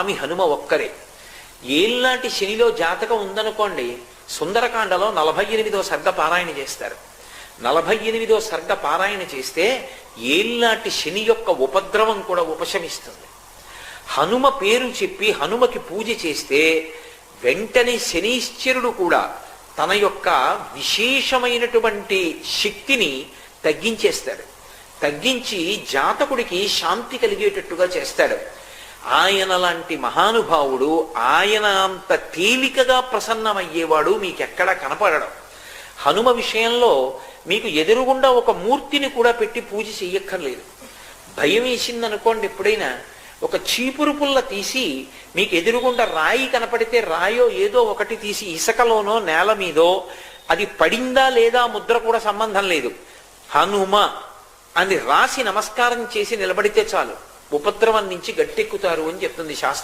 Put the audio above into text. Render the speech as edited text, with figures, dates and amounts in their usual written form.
స్వామి హనుమ ఒక్కరే. ఏళ్ళనాటి శనిలో జాతకం ఉందనుకోండి, సుందరకాండలో 48వ సర్గ పారాయణ చేస్తారు. 48వ సర్గ పారాయణ చేస్తే ఏళ్ళనాటి శని యొక్క ఉపద్రవం కూడా ఉపశమిస్తుంది. హనుమ పేరు చెప్పి హనుమకి పూజ చేస్తే వెంటనే శనీశ్వరుడు కూడా తన యొక్క విశేషమైనటువంటి శక్తిని తగ్గించేస్తాడు. తగ్గించి జాతకుడికి శాంతి కలిగేటట్టుగా చేస్తాడు. ఆయన లాంటి మహానుభావుడు, ఆయన అంత తేలికగా ప్రసన్నమయ్యేవాడు మీకెక్కడా కనపడడం. హనుమ విషయంలో మీకు ఎదురుగుండా ఒక మూర్తిని కూడా పెట్టి పూజ చెయ్యక్కర్లేదు. భయం వేసిందనుకోండి, ఎప్పుడైనా ఒక చీపురు పుల్ల తీసి మీకు ఎదురుగుండా రాయి కనపడితే రాయో ఏదో ఒకటి తీసి ఇసుకలోనో నేల మీదో అది పడిందా లేదా ముద్ర కూడా సంబంధం లేదు, హనుమ అని రాసి నమస్కారం చేసి నిలబడితే చాలు, ఉపద్రవం నుంచి గట్టెక్కుతారు అని చెప్తుంది శాస్త్రం.